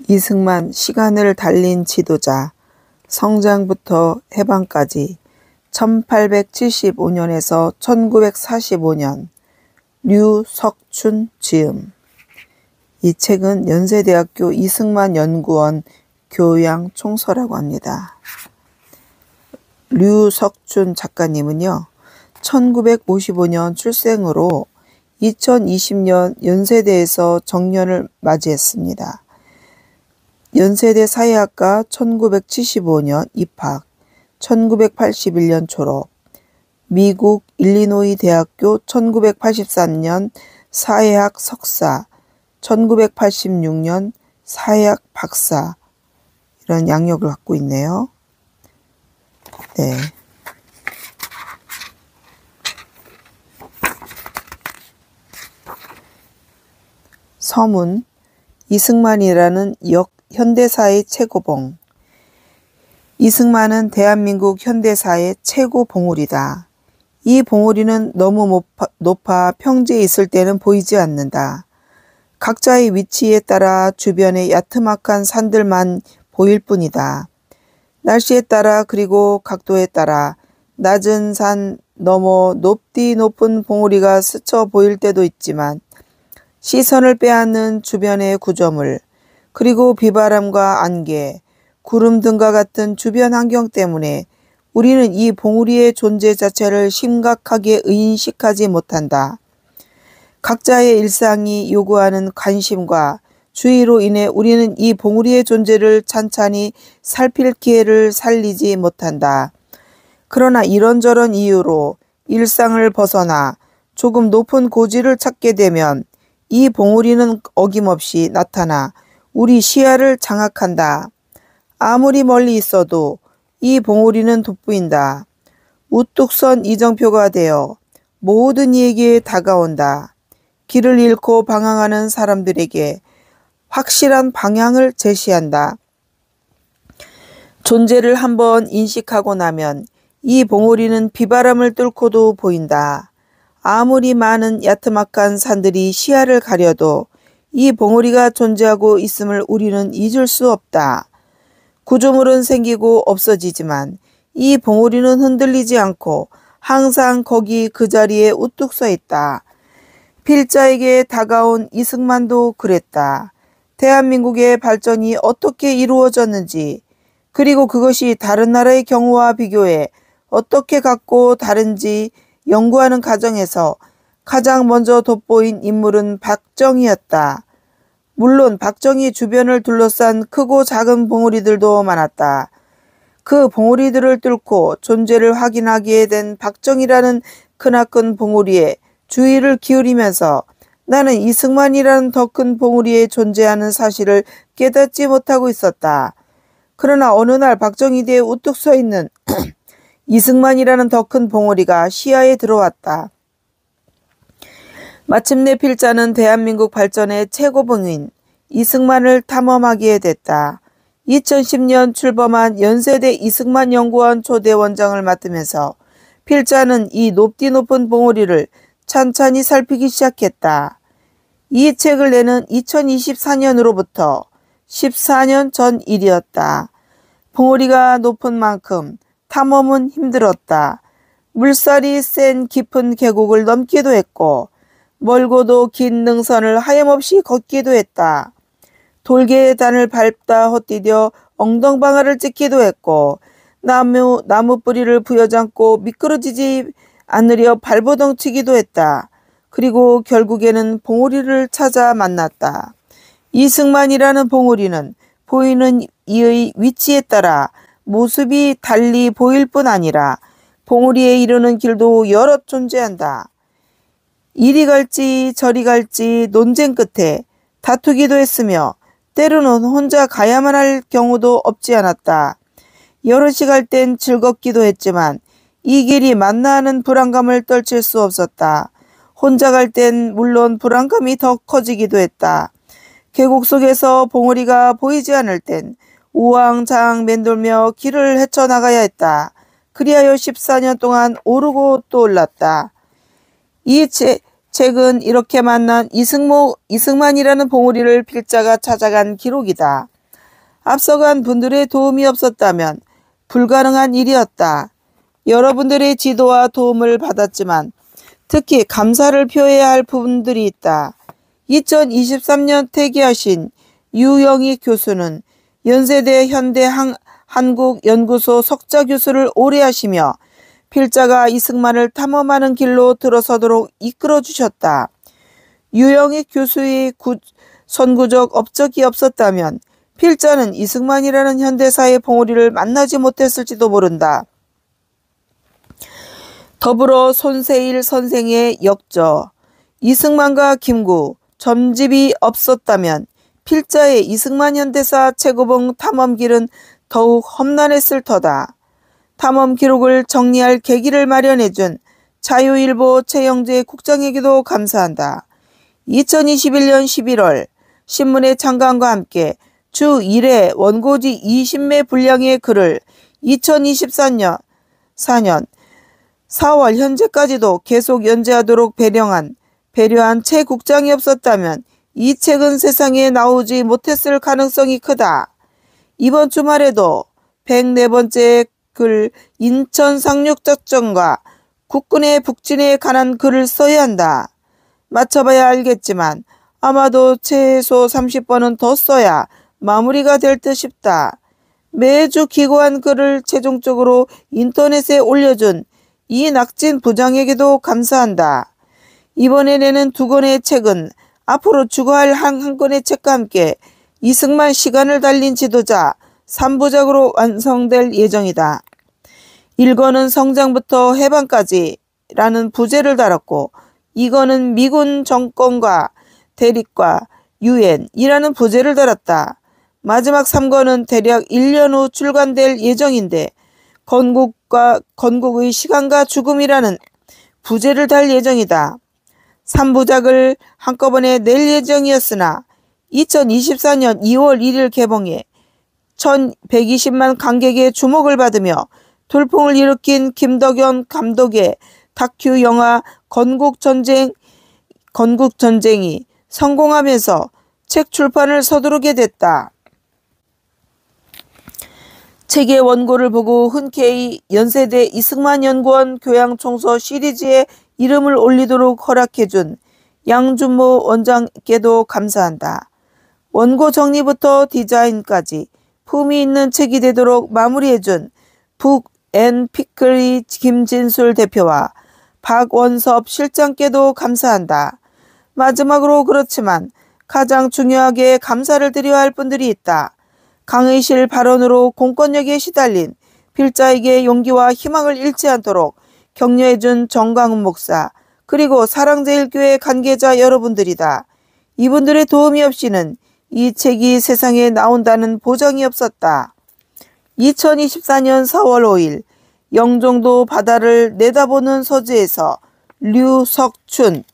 이승만 시간을 달린 지도자, 성장부터 해방까지 1875년에서 1945년 류석춘 지음. 이 책은 연세대학교 이승만 연구원 교양 총서라고 합니다. 류석춘 작가님은요, 1955년 출생으로 2020년 연세대에서 정년을 맞이했습니다. 연세대 사회학과 1975년 입학, 1981년 졸업, 미국 일리노이 대학교 1983년 사회학 석사, 1986년 사회학 박사, 이런 양력을 갖고 있네요. 네. 서문, 이승만이라는 현대사의 최고봉. 이승만은 대한민국 현대사의 최고 봉우리다. 이 봉우리는 너무 높아 평지에 있을 때는 보이지 않는다. 각자의 위치에 따라 주변의 야트막한 산들만 보일 뿐이다. 날씨에 따라 그리고 각도에 따라 낮은 산 너머 높디 높은 봉우리가 스쳐 보일 때도 있지만 시선을 빼앗는 주변의 구조물, 그리고 비바람과 안개, 구름 등과 같은 주변 환경 때문에 우리는 이 봉우리의 존재 자체를 심각하게 의인식하지 못한다. 각자의 일상이 요구하는 관심과 주의로 인해 우리는 이 봉우리의 존재를 찬찬히 살필 기회를 살리지 못한다. 그러나 이런저런 이유로 일상을 벗어나 조금 높은 고지를 찾게 되면 이 봉우리는 어김없이 나타나 우리 시야를 장악한다. 아무리 멀리 있어도 이 봉우리는 돋보인다. 우뚝 선 이정표가 되어 모든 이에게 다가온다. 길을 잃고 방황하는 사람들에게 확실한 방향을 제시한다. 존재를 한번 인식하고 나면 이 봉우리는 비바람을 뚫고도 보인다. 아무리 많은 야트막한 산들이 시야를 가려도 이 봉우리가 존재하고 있음을 우리는 잊을 수 없다. 구조물은 생기고 없어지지만 이 봉우리는 흔들리지 않고 항상 거기 그 자리에 우뚝 서 있다. 필자에게 다가온 이승만도 그랬다. 대한민국의 발전이 어떻게 이루어졌는지, 그리고 그것이 다른 나라의 경우와 비교해 어떻게 같고 다른지 연구하는 과정에서 가장 먼저 돋보인 인물은 박정희였다. 물론 박정희 주변을 둘러싼 크고 작은 봉우리들도 많았다. 그 봉우리들을 뚫고 존재를 확인하게 된 박정희라는 크나큰 봉우리에 주의를 기울이면서 나는 이승만이라는 더 큰 봉우리에 존재하는 사실을 깨닫지 못하고 있었다. 그러나 어느 날 박정희 뒤에 우뚝 서 있는 이승만이라는 더 큰 봉우리가 시야에 들어왔다. 마침내 필자는 대한민국 발전의 최고봉인 이승만을 탐험하게 됐다. 2010년 출범한 연세대 이승만 연구원 초대 원장을 맡으면서 필자는 이 높디 높은 봉우리를 찬찬히 살피기 시작했다. 이 책을 내는 2024년으로부터 14년 전 일이었다. 봉우리가 높은 만큼 탐험은 힘들었다. 물살이 센 깊은 계곡을 넘기도 했고 멀고도 긴 능선을 하염없이 걷기도 했다. 돌계단을 밟다 헛디뎌 엉덩방아를 찍기도 했고 나무 뿌리를 부여잡고 미끄러지지 않으려 발버둥치기도 했다. 그리고 결국에는 봉우리를 찾아 만났다. 이승만이라는 봉우리는 보이는 이의 위치에 따라 모습이 달리 보일 뿐 아니라 봉우리에 이르는 길도 여럿 존재한다. 이리 갈지 저리 갈지 논쟁 끝에 다투기도 했으며 때로는 혼자 가야만 할 경우도 없지 않았다. 여럿이 갈 땐 즐겁기도 했지만 이 길이 맞나 하는 불안감을 떨칠 수 없었다. 혼자 갈 땐 물론 불안감이 더 커지기도 했다. 계곡 속에서 봉우리가 보이지 않을 땐 우왕좌왕 맴돌며 길을 헤쳐나가야 했다. 그리하여 14년 동안 오르고 또 올랐다. 이 책은 이렇게 만난 이승만이라는 봉우리를 필자가 찾아간 기록이다. 앞서간 분들의 도움이 없었다면 불가능한 일이었다. 여러분들의 지도와 도움을 받았지만 특히 감사를 표해야 할 부분들이 있다. 2023년 퇴계하신 유영희 교수는 연세대 현대한국연구소 석좌 교수를 오래 하시며 필자가 이승만을 탐험하는 길로 들어서도록 이끌어 주셨다. 유영희 교수의 선구적 업적이 없었다면 필자는 이승만이라는 현대사의 봉우리를 만나지 못했을지도 모른다. 더불어 손세일 선생의 역저, 이승만과 김구, 점집이 없었다면 필자의 이승만 현대사 최고봉 탐험길은 더욱 험난했을 터다. 탐험 기록을 정리할 계기를 마련해준 자유일보 최영재 국장에게도 감사한다. 2021년 11월 신문의 창간과 함께 주 1회 원고지 20매 분량의 글을 2024년 4월 현재까지도 계속 연재하도록 배려한 최 국장이 없었다면 이 책은 세상에 나오지 못했을 가능성이 크다. 이번 주말에도 104번째 글 인천 상륙작전과 국군의 북진에 관한 글을 써야 한다. 맞춰봐야 알겠지만 아마도 최소 30번은 더 써야 마무리가 될 듯 싶다. 매주 기고한 글을 최종적으로 인터넷에 올려준 이낙진 부장에게도 감사한다. 이번에 내는 2권의 책은 앞으로 추가할 한 권의 책과 함께 이승만 시간을 달린 지도자 3부작으로 완성될 예정이다. 1권은 성장부터 해방까지라는 부제를 달았고 2권은 미군 정권과 대립과 유엔이라는 부제를 달았다. 마지막 3권은 대략 1년 후 출간될 예정인데 건국의 시간과 죽음이라는 부제를 달 예정이다. 3부작을 한꺼번에 낼 예정이었으나 2024년 2월 1일 개봉해 1120만 관객의 주목을 받으며 돌풍을 일으킨 김덕연 감독의 다큐 영화 건국전쟁이 성공하면서 책 출판을 서두르게 됐다. 책의 원고를 보고 흔쾌히 연세대 이승만 연구원 교양총서 시리즈에 이름을 올리도록 허락해준 양준모 원장께도 감사한다. 원고 정리부터 디자인까지 품위 있는 책이 되도록 마무리해준 북앤피클리 김진술 대표와 박원섭 실장께도 감사한다. 마지막으로 그렇지만 가장 중요하게 감사를 드려야 할 분들이 있다. 강의실 발언으로 공권력에 시달린 필자에게 용기와 희망을 잃지 않도록 격려해준 정강훈 목사, 그리고 사랑제일교회 관계자 여러분들이다. 이분들의 도움이 없이는 이 책이 세상에 나온다는 보장이 없었다. 2024년 4월 5일 영종도 바다를 내다보는 서재에서 류석춘